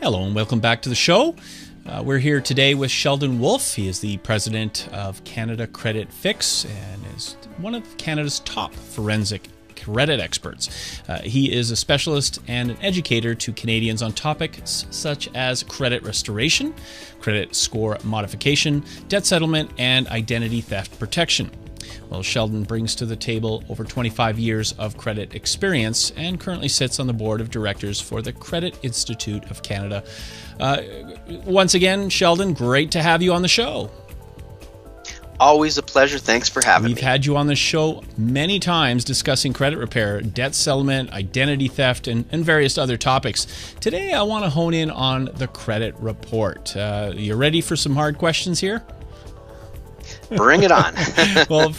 Hello and welcome back to the show. We're here today with Sheldon Wolf. He is the president of Canada Credit Fix and is one of Canada's top forensic credit experts. He is a specialist and an educator to Canadians on topics such as credit restoration, credit score modification, debt settlement, and identity theft protection. Well, Sheldon brings to the table over 25 years of credit experience and currently sits on the board of directors for the Credit Institute of Canada. Once again, Sheldon, great to have you on the show. Always a pleasure. Thanks for having me. We've had you on the show many times discussing credit repair, debt settlement, identity theft, and various other topics. Today, I want to hone in on the credit report. You ready for some hard questions here? Bring it on. Well,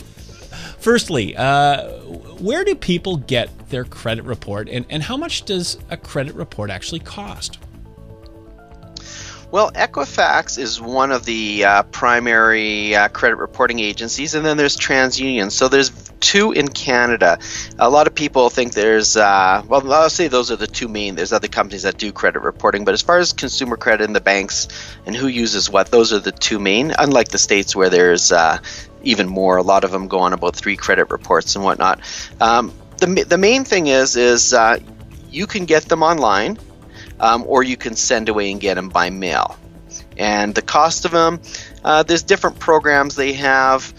firstly, where do people get their credit report, and how much does a credit report actually cost? Well, Equifax is one of the primary credit reporting agencies, and then there's TransUnion. So there's two in Canada. A lot of people think there's, well, I'll say those are the two main. There's other companies that do credit reporting, but as far as consumer credit and the banks and who uses what, those are the two main, unlike the States where there's even more. A lot of them go on about 3 credit reports and whatnot. The main thing is you can get them online, or you can send away and get them by mail. And the cost of them, there's different programs they have.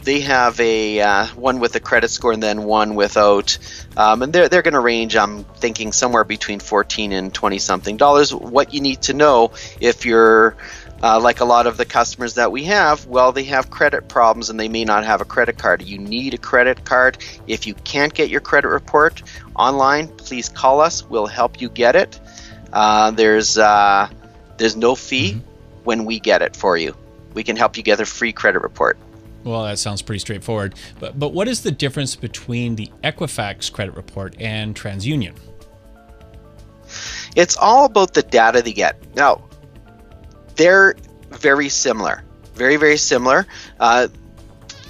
They have a one with a credit score and then one without, and they're going to range, I'm thinking, somewhere between $14 and $20-something. What you need to know if you're like a lot of the customers that we have, well, they have credit problems and they may not have a credit card. You need a credit card. If you can't get your credit report online, please call us. We'll help you get it. There's no fee when we get it for you. We can help you get a free credit report. Well, that sounds pretty straightforward. But what is the difference between the Equifax credit report and TransUnion? It's all about the data they get. Now, they're very similar, very, very similar.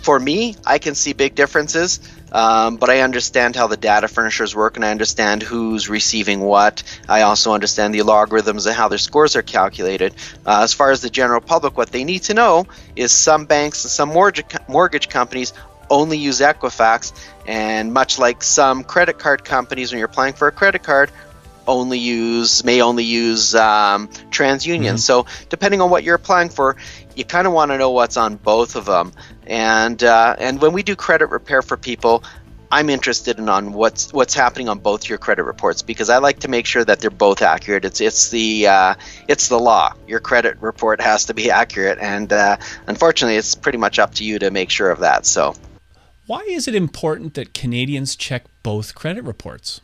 For me, I can see big differences, but I understand how the data furnishers work, and I understand who's receiving what. I also understand the algorithms and how their scores are calculated. As far as the general public, what they need to know is some banks and some mortgage companies only use Equifax, and much like some credit card companies, when you're applying for a credit card, may only use TransUnion. So depending on what you're applying for, you kind of want to know what's on both of them. And when we do credit repair for people, I'm interested in on what's happening on both your credit reports, because I like to make sure that they're both accurate. It's the law. Your credit report has to be accurate, and unfortunately, it's pretty much up to you to make sure of that. So, why is it important that Canadians check both credit reports?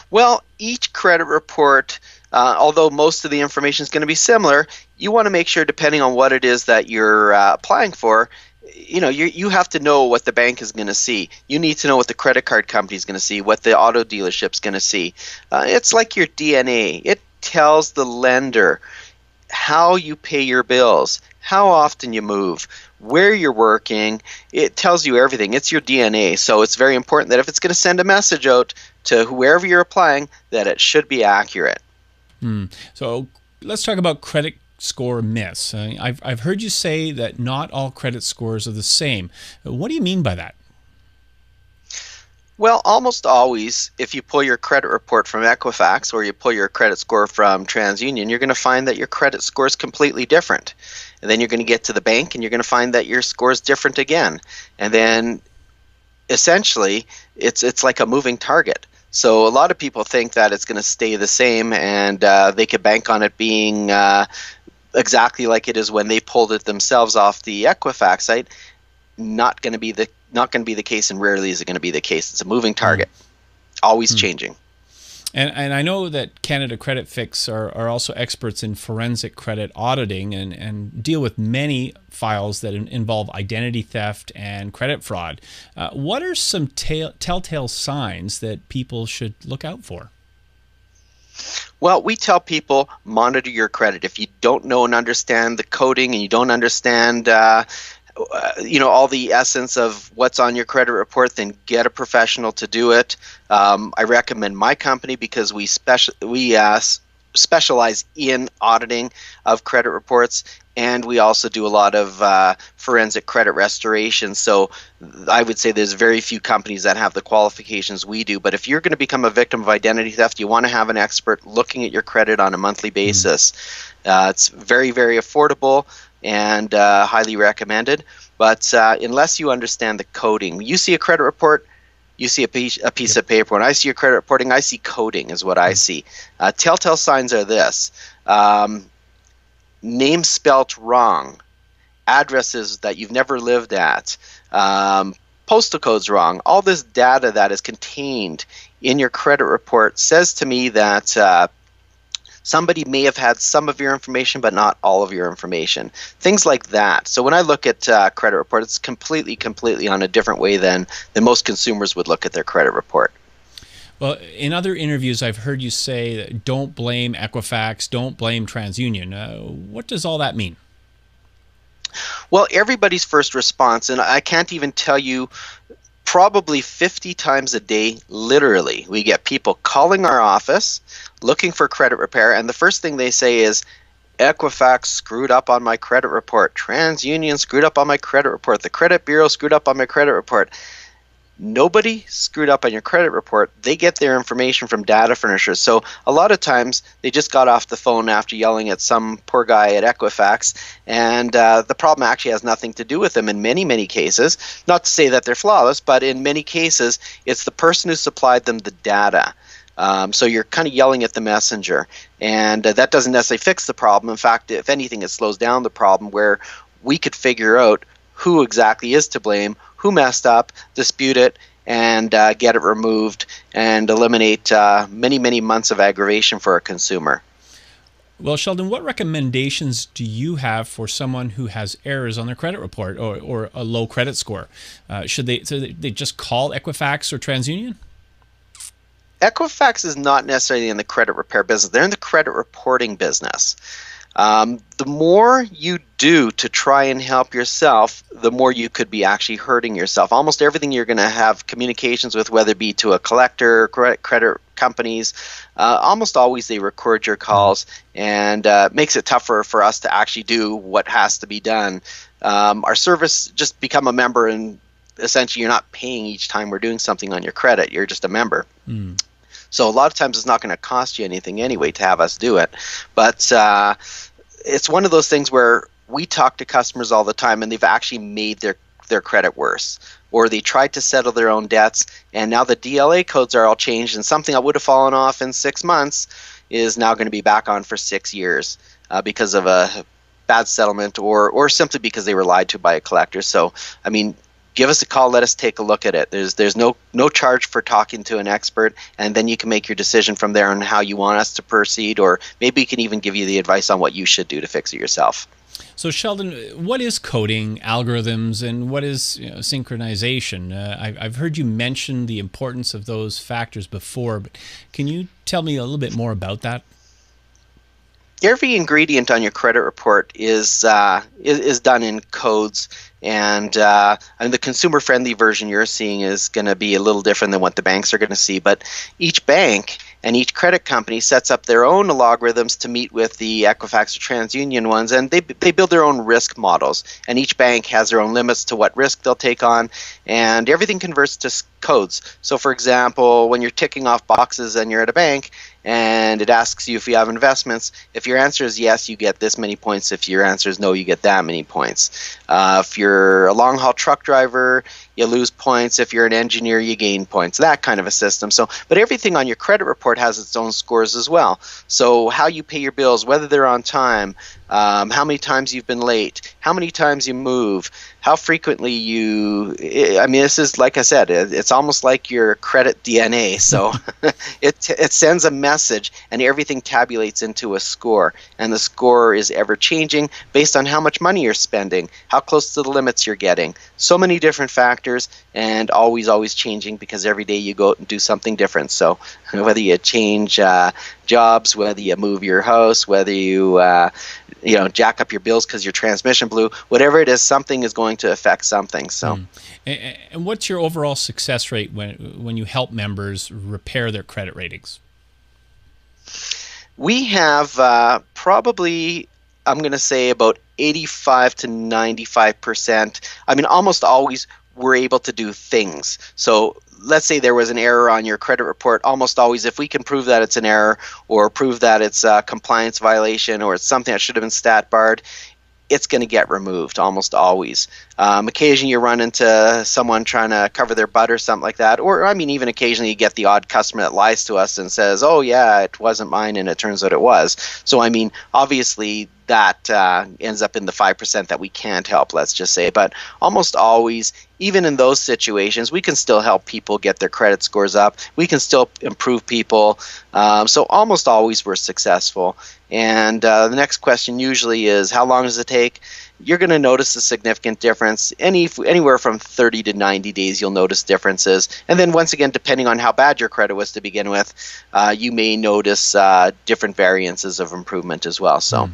Well, each credit report, although most of the information is going to be similar, you want to make sure, depending on what it is that you're applying for, you have to know what the bank is going to see. You need to know what the credit card company is going to see, what the auto dealership is going to see. It's like your DNA. It tells the lender how you pay your bills, how often you move, where you're working. It tells you everything. It's your DNA. So it's very important that if it's going to send a message out to whoever you're applying, that it should be accurate. So let's talk about credit score myths. I've heard you say that not all credit scores are the same. What do you mean by that? Well, almost always, if you pull your credit report from Equifax or you pull your credit score from TransUnion, you're going to find that your credit score is completely different. And then you're going to get to the bank and you're going to find that your score is different again. And then essentially, it's like a moving target. So a lot of people think that it's going to stay the same, and they could bank on it being exactly like it is when they pulled it themselves off the Equifax site. Not going to be the case, and rarely is it going to be the case. It's a moving target, always changing. And I know that Canada Credit Fix are also experts in forensic credit auditing and deal with many files that involve identity theft and credit fraud. What are some telltale signs that people should look out for? Well, we tell people, monitor your credit. If you don't know and understand the coding and you don't understand all the essence of what's on your credit report, then get a professional to do it. I recommend my company because we specialize in auditing of credit reports, and we also do a lot of forensic credit restoration. So I would say there's very few companies that have the qualifications we do. But if you're going to become a victim of identity theft, you want to have an expert looking at your credit on a monthly basis. It's very, very affordable and highly recommended. But unless you understand the coding, when you see a credit report, you see a piece of paper. When I see your credit reporting, I see coding is what I see. Telltale signs are this. Name spelt wrong, addresses that you've never lived at, postal codes wrong. All this data that is contained in your credit report says to me that somebody may have had some of your information, but not all of your information. Things like that. So when I look at credit report, it's completely on a different way than most consumers would look at their credit report. Well, in other interviews, I've heard you say that don't blame Equifax, don't blame TransUnion. What does all that mean? Well, everybody's first response, and I can't even tell you, probably 50 times a day, literally, we get people calling our office looking for credit repair, and the first thing they say is, Equifax screwed up on my credit report. TransUnion screwed up on my credit report. The credit bureau screwed up on my credit report. Nobody screwed up on your credit report. They get their information from data furnishers. So a lot of times they just got off the phone after yelling at some poor guy at Equifax, and the problem actually has nothing to do with them in many, many cases. Not to say that they're flawless, but in many cases it's the person who supplied them the data. So you're kind of yelling at the messenger, and that doesn't necessarily fix the problem. In fact, if anything, it slows down the problem, where we could figure out who exactly is to blame, who messed up, dispute it, and get it removed, and eliminate many, many months of aggravation for a consumer. Well, Sheldon, what recommendations do you have for someone who has errors on their credit report or a low credit score? Should they just call Equifax or TransUnion? Equifax is not necessarily in the credit repair business. They're in the credit reporting business. The more you do to try and help yourself, the more you could be actually hurting yourself. Almost everything you're going to have communications with, whether it be to a collector, credit companies, almost always they record your calls, and makes it tougher for us to actually do what has to be done. Our service, just become a member, and essentially you're not paying each time we're doing something on your credit. You're just a member. So a lot of times it's not going to cost you anything anyway to have us do it. But it's one of those things where we talk to customers all the time, and they've actually made their credit worse, or they tried to settle their own debts, and now the DLA codes are all changed, and something that would have fallen off in 6 months is now going to be back on for 6 years because of a bad settlement, or simply because they were lied to by a collector. So, I mean, give us a call. Let us take a look at it. There's no charge for talking to an expert, and then you can make your decision from there on how you want us to proceed, or maybe we can even give you the advice on what you should do to fix it yourself. So, Sheldon, what is coding, algorithms, and what is synchronization? I've heard you mention the importance of those factors before, but can you tell me a little bit more about that? Every ingredient on your credit report is done in codes, and the consumer-friendly version you're seeing is going to be a little different than what the banks are going to see. But each bank and each credit company sets up their own algorithms to meet with the Equifax or TransUnion ones, and they build their own risk models. And each bank has their own limits to what risk they'll take on, and everything converts to codes. So, for example, when you're ticking off boxes and you're at a bank, and it asks you if you have investments, if your answer is yes, you get this many points. If your answer is no, you get that many points. If you're a long-haul truck driver, you lose points. If you're an engineer, you gain points. That kind of a system. So, but everything on your credit report has its own scores as well. So how you pay your bills, whether they're on time, how many times you've been late, how many times you move, how frequently this is, like I said, it's almost like your credit DNA. So it sends a message, and everything tabulates into a score. And the score is ever changing based on how much money you're spending, how close to the limits you're getting. So many different factors, and always changing, because every day you go out and do something different. So whether you change jobs, whether you move your house, whether you jack up your bills because your transmission blew, whatever it is, something is going to affect something. So, and what's your overall success rate when you help members repair their credit ratings? We have probably, I'm going to say, about 85 to 95%. I mean, almost always we're able to do things. So let's say there was an error on your credit report. Almost always, if we can prove that it's an error or prove that it's a compliance violation or it's something that should have been stat barred, it's going to get removed almost always. Occasionally you run into someone trying to cover their butt or something like that. Or, I mean, even occasionally you get the odd customer that lies to us and says, oh, yeah, it wasn't mine, and it turns out it was. So, I mean, obviously that ends up in the 5% that we can't help, let's just say. But almost always, even in those situations, we can still help people get their credit scores up. We can still improve people. So almost always we're successful. And the next question usually is, how long does it take? You're going to notice a significant difference. Anywhere from 30 to 90 days, you'll notice differences. And then once again, depending on how bad your credit was to begin with, you may notice different variances of improvement as well. So.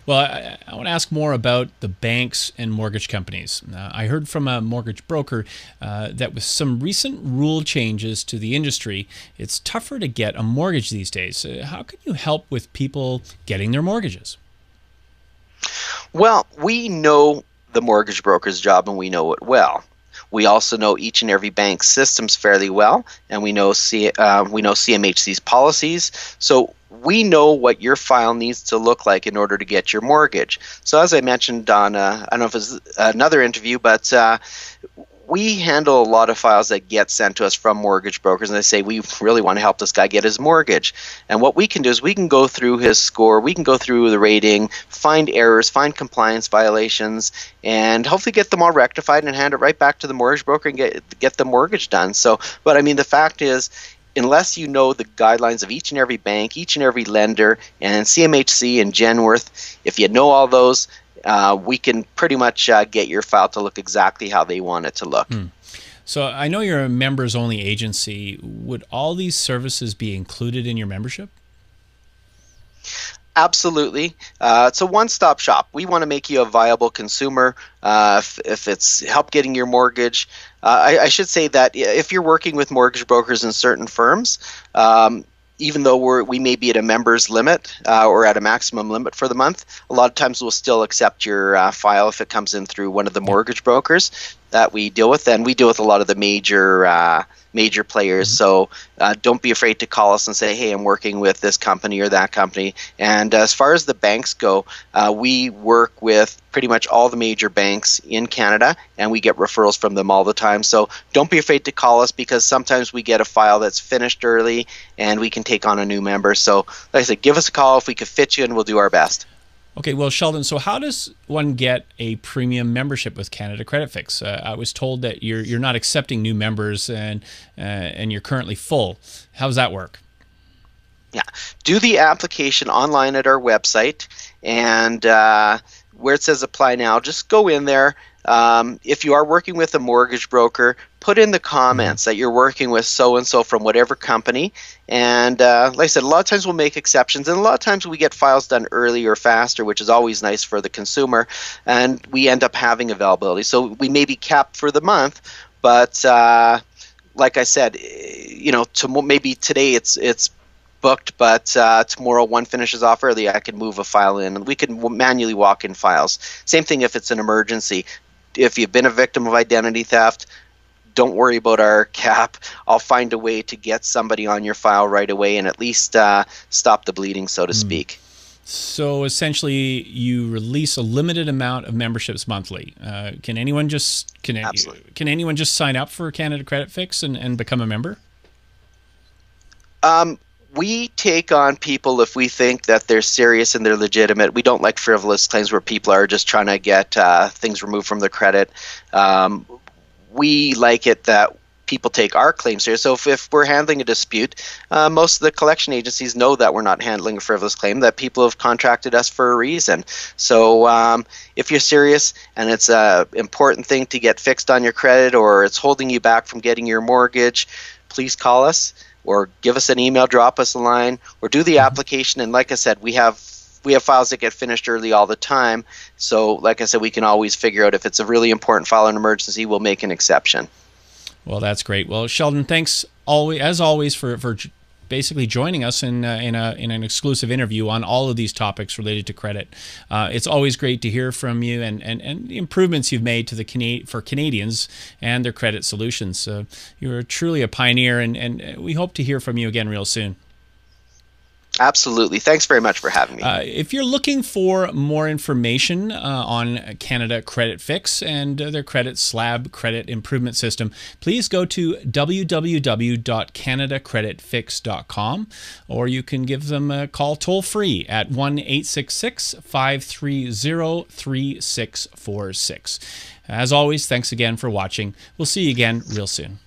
Well, I want to ask more about the banks and mortgage companies. I heard from a mortgage broker that with some recent rule changes to the industry, it's tougher to get a mortgage these days. How can you help with people getting their mortgages? Well, we know the mortgage broker's job, and we know it well. We also know each and every bank's systems fairly well, and we know CMHC's policies. So we know what your file needs to look like in order to get your mortgage. So as I mentioned on, I don't know if it's another interview, but we handle a lot of files that get sent to us from mortgage brokers, and they say, we really want to help this guy get his mortgage. And what we can do is we can go through his score, we can go through the rating, find errors, find compliance violations, and hopefully get them all rectified and hand it right back to the mortgage broker and get the mortgage done. So, but I mean, the fact is, unless you know the guidelines of each and every bank, each and every lender, and CMHC and Genworth, if you know all those, we can pretty much get your file to look exactly how they want it to look. So I know you're a members-only agency. Would all these services be included in your membership? Absolutely. It's a one-stop shop. We want to make you a viable consumer. If it's help getting your mortgage, I should say that if you're working with mortgage brokers in certain firms, even though we may be at a member's limit or at a maximum limit for the month, a lot of times we'll still accept your file if it comes in through one of the mortgage brokers that we deal with. And we deal with a lot of the major players. So don't be afraid to call us and say, hey, I'm working with this company or that company. And as far as the banks go, we work with pretty much all the major banks in Canada, and we get referrals from them all the time. So don't be afraid to call us, because sometimes we get a file that's finished early and we can take on a new member. So like I said, give us a call if we could fit you, and we'll do our best. Okay, well, Sheldon, so how does one get a premium membership with Canada Credit Fix? I was told that you're not accepting new members and you're currently full. How does that work? Yeah, do the application online at our website, and where it says apply now, just go in there. If you are working with a mortgage broker, put in the comments that you're working with so-and-so from whatever company. And like I said, a lot of times we'll make exceptions, and a lot of times we get files done early or faster, which is always nice for the consumer, and we end up having availability. So we may be capped for the month, but like I said, maybe today it's booked, but tomorrow one finishes off early, I can move a file in, and we can manually walk in files. Same thing if it's an emergency. If you've been a victim of identity theft, don't worry about our cap. I'll find a way to get somebody on your file right away and at least stop the bleeding, so to speak. So essentially, you release a limited amount of memberships monthly. Can anyone just sign up for Canada Credit Fix and become a member? We take on people if we think that they're serious and they're legitimate. We don't like frivolous claims where people are just trying to get things removed from their credit. We like it that people take our claims here. So if we're handling a dispute, most of the collection agencies know that we're not handling a frivolous claim, that people have contracted us for a reason. So if you're serious and it's an important thing to get fixed on your credit, or it's holding you back from getting your mortgage, please call us. or give us an email, drop us a line, or do the application. And like I said, we have files that get finished early all the time. So like I said, we can always figure out if it's a really important file or an emergency, we'll make an exception. Well, that's great. Well, Sheldon, thanks as always for basically joining us in an exclusive interview on all of these topics related to credit. It's always great to hear from you and the improvements you've made to for Canadians and their credit solutions. You're truly a pioneer, and we hope to hear from you again real soon. Absolutely. Thanks very much for having me. If you're looking for more information on Canada Credit Fix and their credit slab credit improvement system, please go to www.canadacreditfix.com, or you can give them a call toll free at 1-866-530-3646. As always, thanks again for watching. We'll see you again real soon.